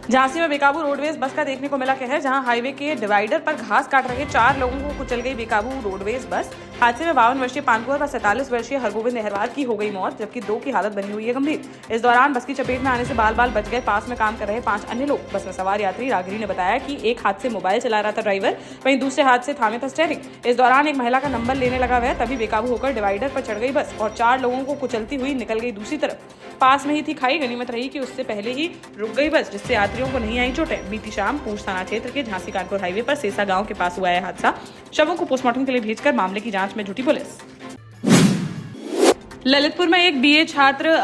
झांसी में बेकाबू roadways bus का देखने को मिला कहर, जहां हाईवे के डिवाइडर पर घास काट रहे 4 लोगों को कुचल गई बेकाबू रोडवेज बस। हादसे में 52 वर्षीय पानपुर व 47 वर्षीय हरगोविंद नेहरवार की हो गई मौत, जबकि 2 की हालत बनी हुई है गंभीर। इस दौरान बस की चपेट में आने से बाल बाल बच गए पास में काम कर रहे 5 अन्य लोग। बस में सवार यात्री रागिनी ने बताया कि एक हाथ से मोबाइल चला रहा था ड्राइवर, वहीं दूसरे हाथ से थामे था स्टीयरिंग। इस दौरान एक महिला का नंबर लेने लगा वह, तभी बेकाबू होकर डिवाइडर पर चढ़ गई बस और 4 लोगों को कुचलती हुई निकल गई दूसरी तरफ। पास में ही थी खाई, गनीमत रही कि उससे पहले ही रुक गई बस, जिससे यात्रियों को नहीं आई चोटें। बीती शाम पूंछ थाना क्षेत्र के झांसी कानपुर हाईवे पर सेसा गांव के पास हुआ है हादसा। शवों को पोस्टमार्टम के लिए भेजकर मामले की जांच में जुटी पुलिस। ललितपुर में एक बीए छात्र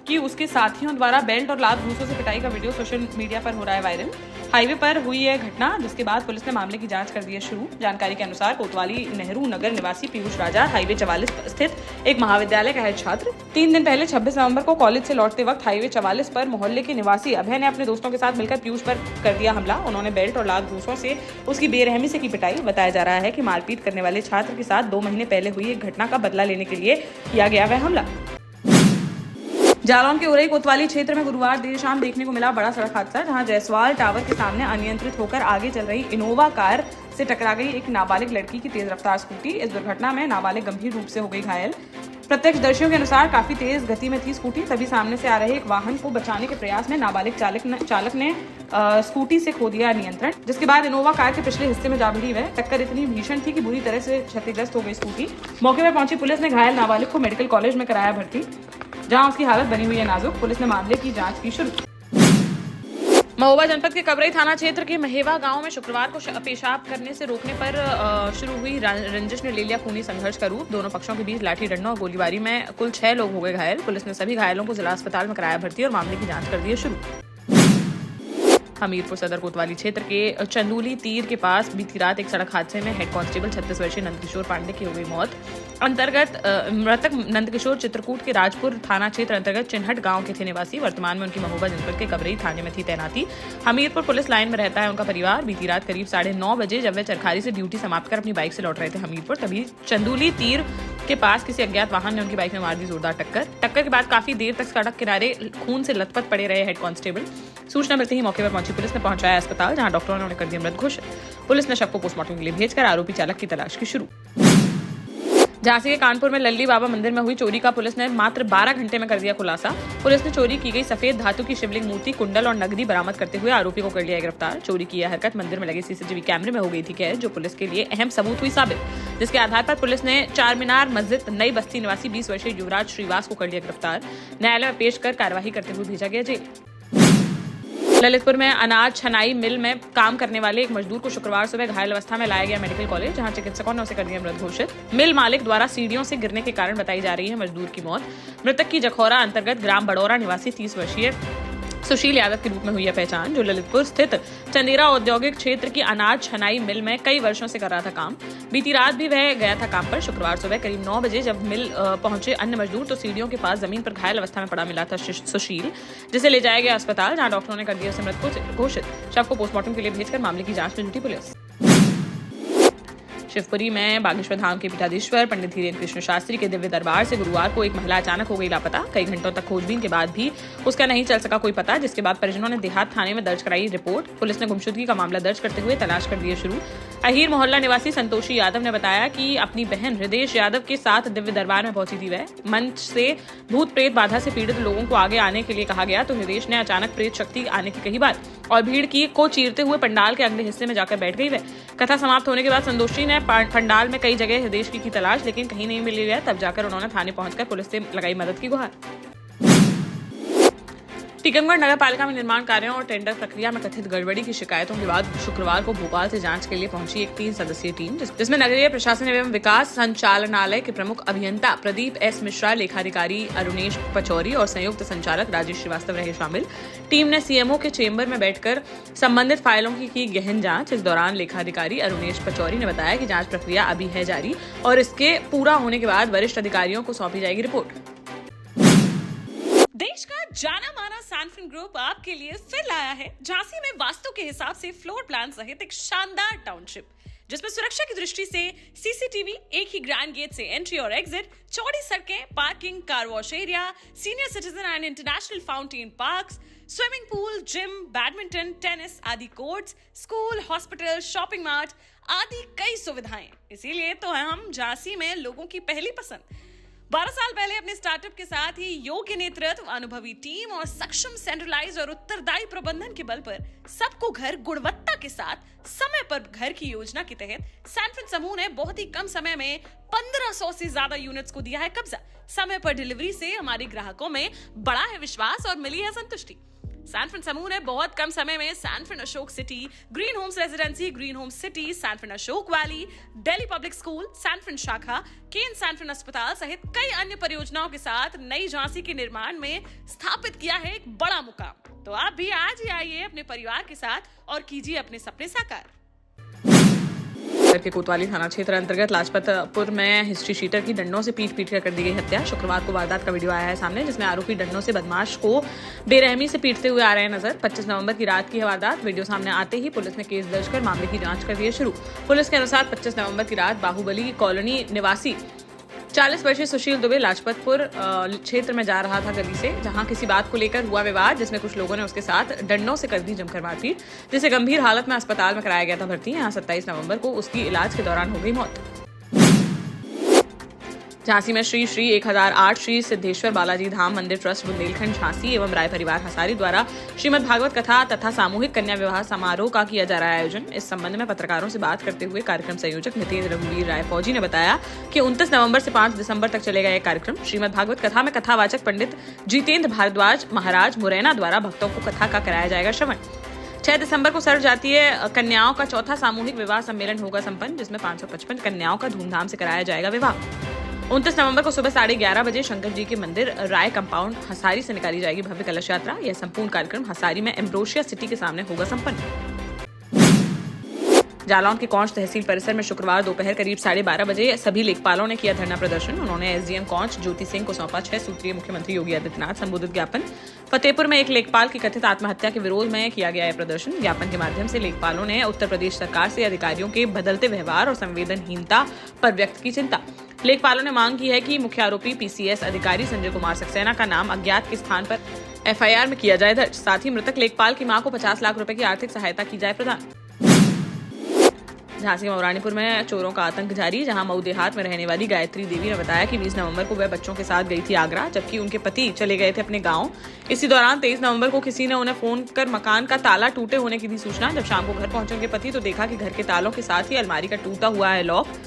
की उसके साथियों द्वारा बेल्ट और लात घूंसों से पिटाई का वीडियो सोशल मीडिया पर हो रहा है वायरल। हाईवे पर हुई यह घटना, जिसके बाद पुलिस ने मामले की जांच कर दी है शुरू। जानकारी के अनुसार कोतवाली नेहरू नगर निवासी पीयूष राजा हाईवे 44 पर स्थित एक महाविद्यालय का है छात्र। 3 दिन पहले 26 नवंबर को कॉलेज से लौटते वक्त हाईवे 44 पर मोहल्ले के निवासी अभय ने अपने दोस्तों के साथ मिलकर पीयूष पर कर दिया हमला। उन्होंने बेल्ट और लात घूंसों से उसकी बेरहमी से की पिटाई। बताया जा रहा है कि मारपीट करने वाले छात्र के साथ 2 महीने पहले हुई एक घटना का बदला लेने के लिए किया गया वह हमला। जालौन के उरई कोतवाली क्षेत्र में गुरुवार देर शाम देखने को मिला बड़ा सड़क हादसा, जहां जयसवाल टावर के सामने अनियंत्रित होकर आगे चल रही इनोवा कार से टकरा गई एक नाबालिग लड़की की तेज रफ्तार स्कूटी। इस दुर्घटना में नाबालिग गंभीर रूप से हो गई घायल। प्रत्यक्षदर्शियों के अनुसार काफी तेज गति में थी स्कूटी, तभी सामने से आ रहे एक वाहन को बचाने के प्रयास में नाबालिग चालक ने स्कूटी से खो दिया नियंत्रण, जिसके बाद इनोवा कार के पिछले हिस्से में जा भिड़ी वह। टक्कर इतनी भीषण थी कि बुरी तरह से क्षतिग्रस्त हो गई स्कूटी। मौके पर पहुंची पुलिस ने घायल नाबालिग को मेडिकल कॉलेज में कराया भर्ती, जहां उसकी हालत बनी हुई है नाजुक। पुलिस ने मामले की जांच की शुरू। महोबा जनपद के कबरई थाना क्षेत्र के महेवा गांव में शुक्रवार को पेशाब करने से रोकने पर शुरू हुई रंजिश ने ले लिया खूनी संघर्ष का रूप। दोनों पक्षों के बीच लाठी डंडों और गोलीबारी में कुल 6 लोग हो गए घायल। पुलिस ने सभी घायलों को जिला अस्पताल में कराया भर्ती और मामले की जांच कर दी है शुरू। हमीरपुर सदर कोतवाली क्षेत्र के चंदूली तीर के पास बीती रात एक सड़क हादसे में हेड कांस्टेबल 36 वर्षीय नंदकिशोर पांडे की हो गई मौत। मृतक नंदकिशोर चित्रकूट के राजपुर थाना क्षेत्र अंतर्गत चिन्हट गांव के थे निवासी। वर्तमान में उनकी महोबा जनपद के कबरई थाने में थी तैनाती। हमीरपुर पुलिस लाइन में रहता है उनका परिवार। बीती रात करीब 9:30 बजे जब वे चरखारी से ड्यूटी समाप्त कर अपनी बाइक से लौट रहे थे हमीरपुर, तभी चंदूली तीर के पास किसी अज्ञात वाहन ने उनकी बाइक में मार दी जोरदार टक्कर के बाद काफी देर तक सड़क किनारे खून से लथपथ पड़े रहे हेड कांस्टेबल। सूचना मिलते ही मौके पर पहुंची पुलिस ने पहुंचाया अस्पताल, जहां डॉक्टरों ने उन्हें कर दिया मृत घोषित। पुलिस ने शव को पोस्टमार्टम के लिए भेजकर आरोपी चालक की तलाश की शुरू। झांसी के कानपुर में लल्ली बाबा मंदिर में हुई चोरी का पुलिस ने मात्र 12 घंटे में कर दिया खुलासा। पुलिस ने चोरी की गई सफेद धातु की शिवलिंग मूर्ति, कुंडल और नगदी बरामद करते हुए आरोपी को कर लिया गिरफ्तार। चोरी की यह हरकत मंदिर में लगे सीसीटीवी कैमरे में हो गई थी कैद, जो पुलिस के लिए अहम सबूत हुई साबित, जिसके आधार पर पुलिस ने चार मीनार मस्जिद नई बस्ती निवासी 20 वर्षीय युवराज श्रीवास को कर लिया गिरफ्तार। न्यायालय में पेश कर कार्यवाही करते हुए भेजा गया जेल। ललितपुर में अनाज छनाई मिल में काम करने वाले एक मजदूर को शुक्रवार सुबह घायल अवस्था में लाया गया मेडिकल कॉलेज, जहां चिकित्सकों ने उसे कर दिया मृत घोषित। मिल मालिक द्वारा सीढ़ियों से गिरने के कारण बताई जा रही है मजदूर की मौत। मृतक की जखौरा अंतर्गत ग्राम बड़ौरा निवासी 30 वर्षीय सुशील यादव के रूप में हुई है पहचान, जो ललितपुर स्थित चंदेरा औद्योगिक क्षेत्र की अनाज छनाई मिल में कई वर्षों से कर रहा था काम। बीती रात भी वह गया था काम पर। शुक्रवार सुबह करीब 9 बजे जब मिल पहुंचे अन्य मजदूर तो सीढ़ियों के पास जमीन पर घायल अवस्था में पड़ा मिला था सुशील, जिसे ले जाया गया अस्पताल, जहां डॉक्टरों ने कर दिया उसे मृत घोषित। शव को पोस्टमार्टम के लिए भेजकर मामले की जांच में जुटी पुलिस। शिवपुरी में बागेश्वर धाम के पीठाधीश्वर पंडित धीरेन्द्र कृष्ण शास्त्री के दिव्य दरबार से गुरुवार को एक महिला अचानक हो गई लापता। कई घंटों तक खोजबीन के बाद भी उसका नहीं चल सका कोई पता, जिसके बाद परिजनों ने देहात थाने में दर्ज कराई रिपोर्ट। पुलिस ने गुमशुदगी का मामला दर्ज करते हुए तलाश कर दी शुरू। अहीर मोहल्ला निवासी संतोषी यादव ने बताया कि अपनी बहन हृदय यादव के साथ दिव्य दरबार में पहुंची थी वह। मंच से भूत प्रेत बाधा से पीड़ित लोगों को आगे आने के लिए कहा गया तो हृदय ने अचानक प्रेत शक्ति आने की कही बात और भीड़ को चीरते हुए पंडाल के अगले हिस्से में जाकर बैठ गई वह। कथा समाप्त होने के बाद संतोषी ने पंडाल में कई जगह हृदय की तलाश, लेकिन कहीं नहीं मिली है। तब जाकर उन्होंने थाने पहुंचकर पुलिस से लगाई मदद की गुहार। टीकमगढ़ नगर पालिका में निर्माण कार्यों और टेंडर प्रक्रिया में कथित गड़बड़ी की शिकायतों के बाद शुक्रवार को भोपाल से जांच के लिए पहुंची एक 3 सदस्यीय टीम, जिसमें नगरीय प्रशासन एवं विकास संचालनालय के प्रमुख अभियंता प्रदीप एस मिश्रा, लेखाधिकारी अरुणेश पचौरी और संयुक्त संचालक राजेश श्रीवास्तव रहे शामिल। टीम ने सीएमओ के चेंबर में बैठकर संबंधित फाइलों की गहन जांच। इस दौरान लेखाधिकारी अरुणेश पचौरी ने बताया कि जांच प्रक्रिया अभी है जारी और इसके पूरा होने के बाद वरिष्ठ अधिकारियों को सौंपी जाएगी रिपोर्ट। देश का जाना माना सैनफिन ग्रुप आपके लिए फिर लाया है झांसी में वास्तु के हिसाब से फ्लोर प्लान सहित एक शानदार टाउनशिप, जिसमें सुरक्षा की दृष्टि से सीसीटीवी, एक ही ग्रैंड गेट से एंट्री और एग्जिट, चौड़ी सड़कें, parking, car wash area, senior citizen and international fountain parks, swimming pool, gym, badminton, tennis आदि courts, school, hospital, shopping mart आदि कई सुविधाएं। इसीलिए तो है हम झांसी में लोगों की पहली पसंद। 12 साल पहले अपने स्टार्टअप के साथ ही योग्य नेतृत्व, अनुभवी टीम और सक्षम सेंट्रलाइज और उत्तरदायी प्रबंधन के बल पर सबको घर गुणवत्ता के साथ समय पर घर की योजना के तहत सैनफिन समूह ने बहुत ही कम समय में 1500 से ज्यादा यूनिट्स को दिया है कब्जा। समय पर डिलीवरी से हमारे ग्राहकों में बढ़ा है विश्वास और मिली है संतुष्टि। सैनफिन समूह ने बहुत कम समय में Sanfin Ashok city, green homes residency, green homes city, Sanfin Ashok valley, Delhi public school, Sanfin शाखा, केन सैनफिन अस्पताल सहित कई अन्य परियोजनाओं के साथ नई झांसी के निर्माण में स्थापित किया है एक बड़ा मुकाम। तो आप भी आज ही आइए अपने परिवार के साथ और कीजिए अपने सपने साकार। के कोतवाली थाना क्षेत्र अंतर्गत लाजपतपुर में हिस्ट्री शीटर की डंडों से पीट कर दी गई हत्या। शुक्रवार को वारदात का वीडियो आया है सामने, जिसमें आरोपी डंडों से बदमाश को बेरहमी से पीटते हुए आ रहे हैं नजर। 25 नवंबर की रात की है वारदात। वीडियो सामने आते ही पुलिस ने केस दर्ज कर मामले की जांच कर दी है शुरू। पुलिस के अनुसार 25 नवंबर की रात बाहुबली कॉलोनी निवासी 40 वर्षीय सुशील दुबे लाजपतपुर क्षेत्र में जा रहा था गली से, जहां किसी बात को लेकर हुआ विवाद, जिसमें कुछ लोगों ने उसके साथ डंडों से कर दी जमकर मारपीट, जिसे गंभीर हालत में अस्पताल में कराया गया था भर्ती। यहां 27 नवंबर को उसकी इलाज के दौरान हो गई मौत। झांसी में श्री 1008 श्री सिद्धेश्वर बालाजी धाम मंदिर ट्रस्ट बुंदेलखंड झांसी एवं राय परिवार हसारी द्वारा श्रीमद् भागवत कथा तथा सामूहिक कन्या विवाह समारोह का किया जा रहा है आयोजन। इस संबंध में पत्रकारों से बात करते हुए कार्यक्रम संयोजक नितेंद्र रघुवीर राय फौजी ने बताया कि 29 नवंबर से 5 दिसंबर तक चलेगा यह कार्यक्रम। श्रीमद् भागवत कथा में कथावाचक पंडित जितेंद्र भारद्वाज महाराज मुरैना द्वारा भक्तों को कथा का कराया जाएगा श्रवण। 6 दिसंबर को सर्व जातीय कन्याओं का चौथा सामूहिक विवाह सम्मेलन होगा संपन्न, जिसमें 555 कन्याओं का धूमधाम से कराया जाएगा विवाह। 29 नवंबर को सुबह 11:30 बजे शंकर जी के मंदिर राय कंपाउंड हसारी से निकाली जाएगी भव्य कलश यात्रा। यह संपूर्ण कार्यक्रम हसारी में एम्ब्रोशिया सिटी के सामने होगा संपन्न। जालौन के कौंच तहसील परिसर में शुक्रवार दोपहर करीब 12:30 बजे सभी लेखपालों ने किया धरना प्रदर्शन। उन्होंने एसडीएम कौंच ज्योति सिंह को सौंपा 6 सूत्रीय मुख्यमंत्री योगी आदित्यनाथ संबोधित ज्ञापन। फतेहपुर में एक लेखपाल की कथित आत्महत्या के विरोध में किया गया है प्रदर्शन। ज्ञापन के माध्यम से लेखपालों ने उत्तर प्रदेश सरकार से अधिकारियों के बदलते व्यवहार और संवेदनहीनता पर व्यक्त की चिंता। लेखपालों ने मांग की है कि मुख्य आरोपी पीसीएस अधिकारी संजय कुमार सक्सेना का नाम अज्ञात के स्थान पर एफआईआर में किया जाए दर्ज। साथ ही मृतक लेखपाल की मां को 50 लाख रुपए की आर्थिक सहायता की जाए प्रदान। झांसी मऊरानीपुर में चोरों का आतंक जारी, जहां मऊ देहात में रहने वाली गायत्री देवी ने बताया कि 20 नवंबर को वह बच्चों के साथ गई थी आगरा, जबकि उनके पति चले गए थे अपने गांव। इसी दौरान 23 नवंबर को किसी ने उन्हें फोन कर मकान का ताला टूटे होने की दी सूचना। जब शाम को घर पहुंचे उनके पति तो देखा कि घर के तालों के साथ ही अलमारी का टूटा हुआ है लॉक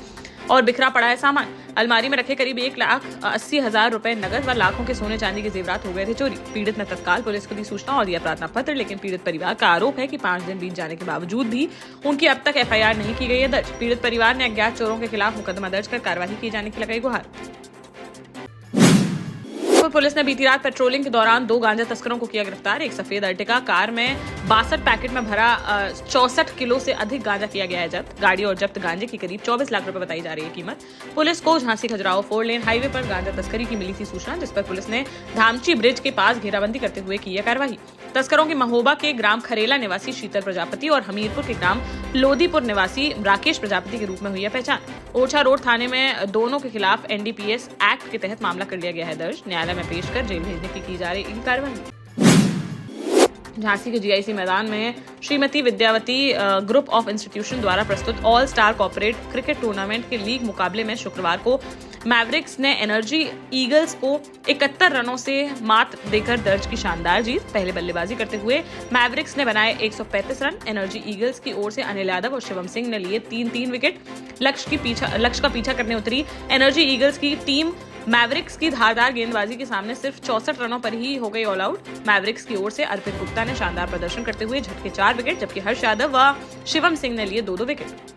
और बिखरा पड़ा है सामान। अलमारी में रखे करीब 1,80,000 रुपए नगद व लाखों के सोने चांदी के जेवरात हो गए थे चोरी। पीड़ित ने तत्काल पुलिस को दी सूचना और दिया प्रार्थना पत्र, लेकिन पीड़ित परिवार का आरोप है कि 5 दिन बीत जाने के बावजूद भी उनकी अब तक एफआईआर नहीं की गई है दर्ज। पीड़ित परिवार ने अज्ञात चोरों के खिलाफ मुकदमा दर्ज कर कार्रवाई किए जाने की लगाई गुहार। पुलिस ने बीती रात पेट्रोलिंग के दौरान 2 गांजा तस्करों को किया गिरफ्तार। एक सफेद अर्टिका कार में 62 पैकेट में भरा 64 किलो से अधिक गांजा किया गया है जब्त। गाड़ी और जब्त गांजे की करीब 24 लाख रुपए बताई जा रही है कीमत। पुलिस को झांसी खजुराहो 4 लेन हाईवे पर गांजा तस्करी की मिली थी सूचना, जिस पर पुलिस ने धामची ब्रिज के पास घेराबंदी करते हुए की यह कार्रवाई। तस्करों की महोबा के ग्राम खरेला निवासी शीतल प्रजापति और हमीरपुर के ग्राम लोदीपुर निवासी राकेश प्रजापति के रूप में हुई है पहचान। ओरछा रोड थाने में दोनों के खिलाफ एनडीपीएस एक्ट के तहत मामला कर लिया गया है दर्ज। न्यायालय में पेश कर जेल भेजने की जा रही कार्रवाई। झांसी के जीआईसी मैदान में Shrimati Vidyavati group of institution द्वारा प्रस्तुत all star corporate cricket tournament के लीग मुकाबले में शुक्रवार को मैवरिक्स ने एनर्जी ईगल्स को 71 रनों से मात देकर दर्ज की शानदार जीत। पहले बल्लेबाजी करते हुए मैवरिक्स ने बनाए 135 रन। एनर्जी ईगल्स की ओर से अनिल यादव और शिवम सिंह ने लिए 3-3 विकेट। लक्ष्य का पीछा करने उतरी एनर्जी ईगल्स की टीम मैवरिक्स की धारदार गेंदबाजी के सामने सिर्फ 64 रनों पर ही हो गई ऑल आउट। मैवरिक्स की ओर से अर्पित गुप्ता ने शानदार प्रदर्शन करते हुए झटके 4 विकेट, जबकि हर्ष यादव व शिवम सिंह ने लिए 2-2 विकेट।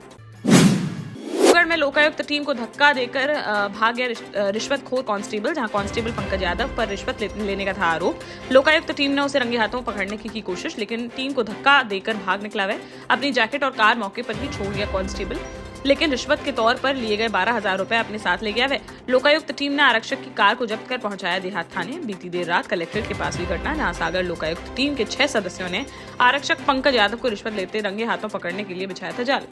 में लोकायुक्त टीम को धक्का देकर भाग गया रिश्वतखोर कांस्टेबल, जहां कांस्टेबल पंकज यादव पर रिश्वत लेने का था आरोप। लोकायुक्त टीम ने उसे रंगे हाथों पकड़ने की कोशिश, लेकिन टीम को धक्का देकर भाग निकला वह। अपनी जैकेट और कार मौके पर ही छोड़ गया कांस्टेबल, लेकिन रिश्वत के तौर पर लिए गए 12,000 रुपए अपने साथ ले गया वह। लोकायुक्त टीम ने आरक्षक की कार को जब्त कर पहुंचाया देहात थाने। बीती देर रात कलेक्ट्रेट के पास हुई घटना, जहां सागर लोकायुक्त टीम के 6 सदस्यों ने आरक्षक पंकज यादव को रिश्वत लेते रंगे हाथों पकड़ने के लिए बिछाया था जाल।